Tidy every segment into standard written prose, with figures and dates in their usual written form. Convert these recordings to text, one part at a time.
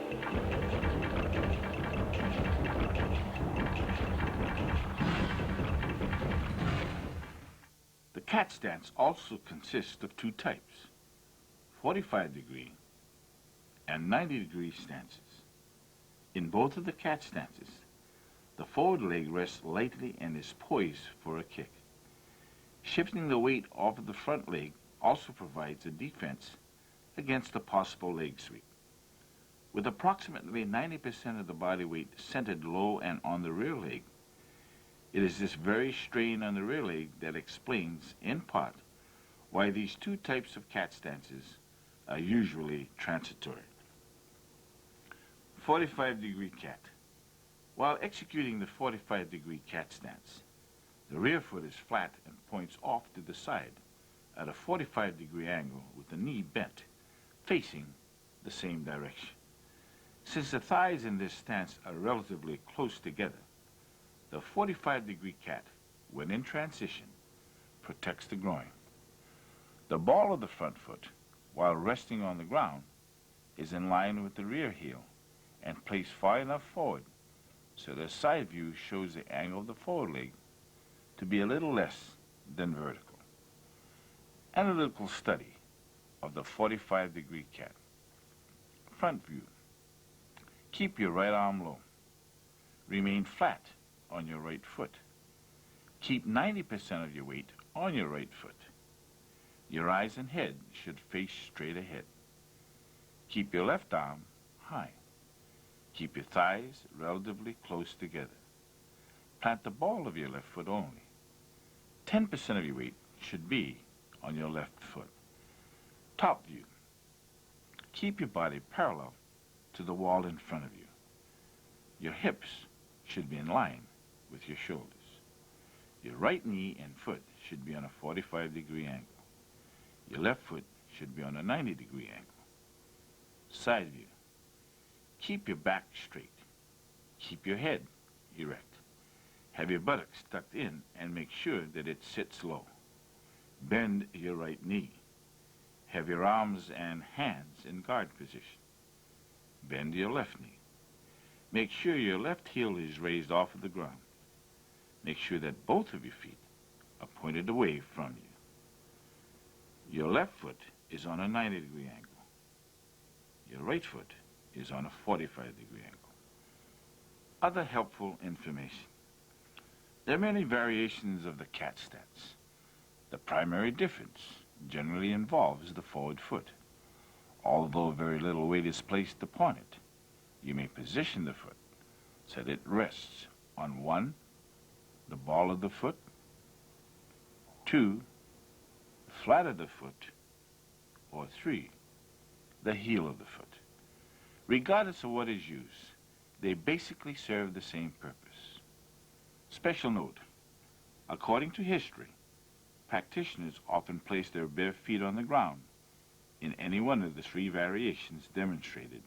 The cat stance also consists of two types, 45-degree and 90-degree stances. In both of the cat stances, the forward leg rests lightly and is poised for a kick. Shifting the weight off of the front leg also provides a defense against a possible leg sweep. With approximately 90% of the body weight centered low and on the rear leg, it is this very strain on the rear leg that explains, in part, why these two types of cat stances are usually transitory. 45-degree cat. While executing the 45-degree cat stance, the rear foot is flat and points off to the side at a 45-degree angle with the knee bent, facing the same direction. Since the thighs in this stance are relatively close together, the 45-degree cat, when in transition, protects the groin. The ball of the front foot, while resting on the ground, is in line with the rear heel and placed far enough forward so the side view shows the angle of the forward leg to be a little less than vertical. Analytical study of the 45-degree cat. Front view. Keep your right arm low. Remain flat on your right foot. Keep 90% of your weight on your right foot. Your eyes and head should face straight ahead. Keep your left arm high. Keep your thighs relatively close together. Plant the ball of your left foot only. 10% of your weight should be on your left foot. Top view. Keep your body parallel to the wall in front of you. Your hips should be in line with your shoulders. Your right knee and foot should be on a 45-degree angle. Your left foot should be on a 90-degree angle. Side view. Keep your back straight. Keep your head erect. Have your buttocks tucked in and make sure that it sits low. Bend your right knee. Have your arms and hands in guard position. Bend your left knee. Make sure your left heel is raised off of the ground. Make sure that both of your feet are pointed away from you. Your left foot is on a 90-degree angle. Your right foot is on a 45-degree angle. Other helpful information. There are many variations of the cat stance. The primary difference generally involves the forward foot. Although very little weight is placed upon it, you may position the foot so that it rests on 1, the ball of the foot, 2, the flat of the foot, or 3, the heel of the foot. Regardless of what is used, they basically serve the same purpose. Special note, according to history, practitioners often place their bare feet on the ground in any one of the 3 variations demonstrated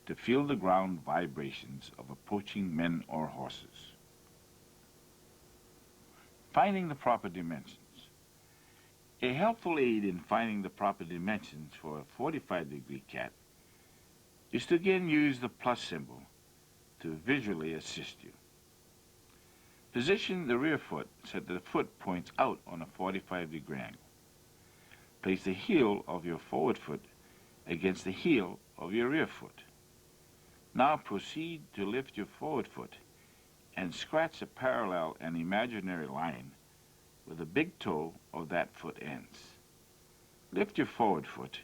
to feel the ground vibrations of approaching men or horses. Finding the proper dimensions. A helpful aid in finding the proper dimensions for a 45-degree cat is to again use the plus symbol to visually assist you. Position the rear foot so that the foot points out on a 45-degree angle. Place the heel of your forward foot against the heel of your rear foot. Now proceed to lift your forward foot and scratch a parallel and imaginary line where the big toe of that foot ends. Lift your forward foot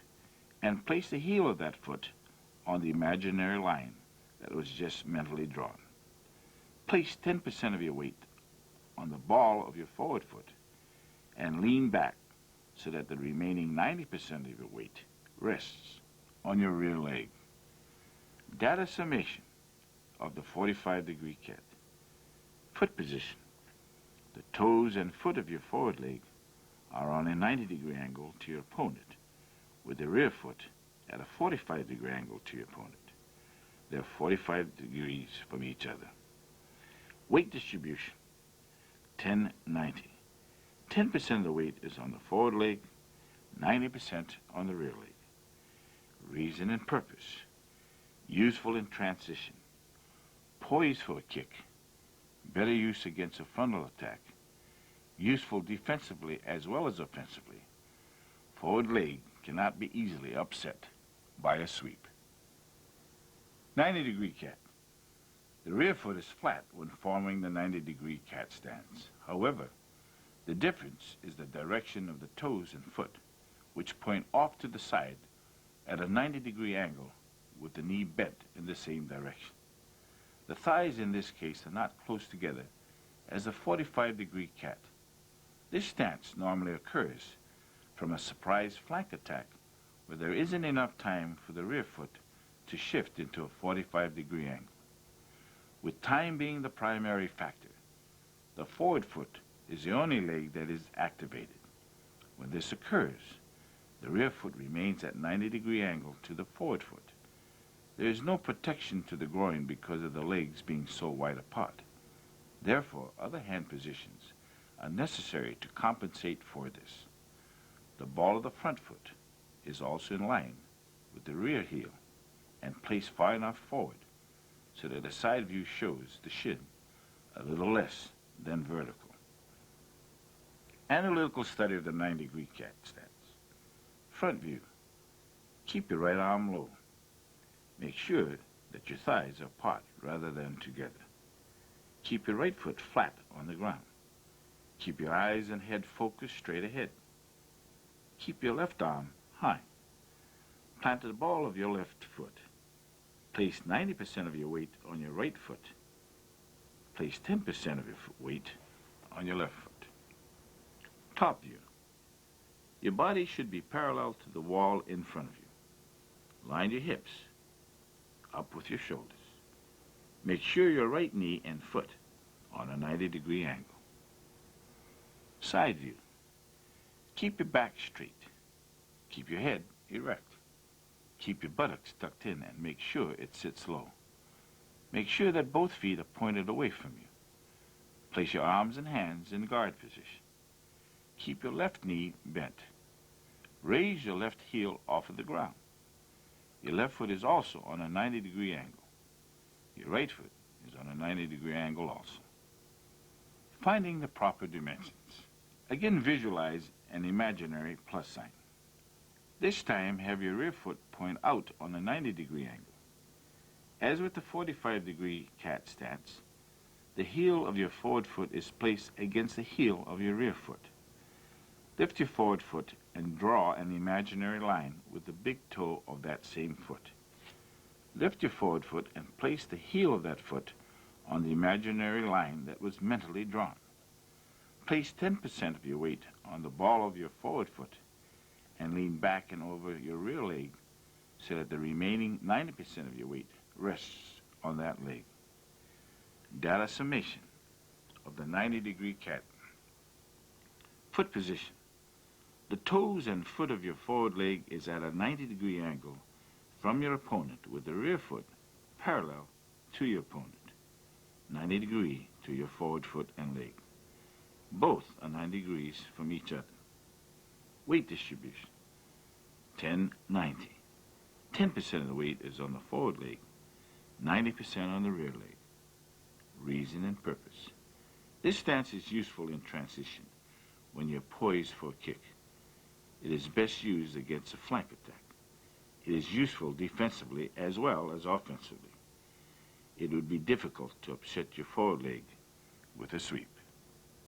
and place the heel of that foot on the imaginary line that was just mentally drawn. Place 10% of your weight on the ball of your forward foot and lean back so that the remaining 90% of your weight rests on your rear leg. Data summation of the 45-degree cat. Foot position. The toes and foot of your forward leg are on a 90-degree angle to your opponent, with the rear foot at a 45-degree angle to your opponent. They're 45 degrees from each other. Weight distribution, 10-90. 10% of the weight is on the forward leg, 90% on the rear leg. Reason and purpose. Useful in transition. Poised for a kick. Better use against a frontal attack. Useful defensively as well as offensively. Forward leg cannot be easily upset by a sweep. 90-degree cat. The rear foot is flat when forming the 90-degree cat stance. However, the difference is the direction of the toes and foot, which point off to the side at a 90-degree angle with the knee bent in the same direction. The thighs in this case are not close together as a 45-degree cat. This stance normally occurs from a surprise flank attack where there isn't enough time for the rear foot to shift into a 45-degree angle. With time being the primary factor, the forward foot is the only leg that is activated. When this occurs, the rear foot remains at 90-degree angle to the forward foot. There is no protection to the groin because of the legs being so wide apart. Therefore, other hand positions are necessary to compensate for this. The ball of the front foot is also in line with the rear heel and placed far enough forward so that the side view shows the shin a little less than vertical. Analytical study of the 90-degree cat stance. Front view. Keep your right arm low. Make sure that your thighs are apart rather than together. Keep your right foot flat on the ground. Keep your eyes and head focused straight ahead. Keep your left arm high. Plant the ball of your left foot. Place 90% of your weight on your right foot. Place 10% of your weight on your left foot. Top view. Your body should be parallel to the wall in front of you. Line your hips up with your shoulders. Make sure your right knee and foot on a 90-degree angle. Side view. Keep your back straight. Keep your head erect. Keep your buttocks tucked in and make sure it sits low. Make sure that both feet are pointed away from you. Place your arms and hands in guard position. Keep your left knee bent. Raise your left heel off of the ground. Your left foot is also on a 90-degree angle. Your right foot is on a 90-degree angle also. Finding the proper dimensions. Again, visualize an imaginary plus sign. This time, have your rear foot point out on a 90-degree angle. As with the 45-degree cat stance, the heel of your forward foot is placed against the heel of your rear foot. Lift your forward foot and draw an imaginary line with the big toe of that same foot. Lift your forward foot and place the heel of that foot on the imaginary line that was mentally drawn. Place 10% of your weight on the ball of your forward foot and lean back and over your rear leg so that the remaining 90% of your weight rests on that leg. Data summation of the 90-degree cat. Foot position. The toes and foot of your forward leg is at a 90-degree angle from your opponent with the rear foot parallel to your opponent, 90 degrees to your forward foot and leg. Both are 90 degrees from each other. Weight distribution, 10-90. 10% of the weight is on the forward leg, 90% on the rear leg. Reason and purpose. This stance is useful in transition when you're poised for a kick. It is best used against a flank attack. It is useful defensively as well as offensively. It would be difficult to upset your forward leg with a sweep.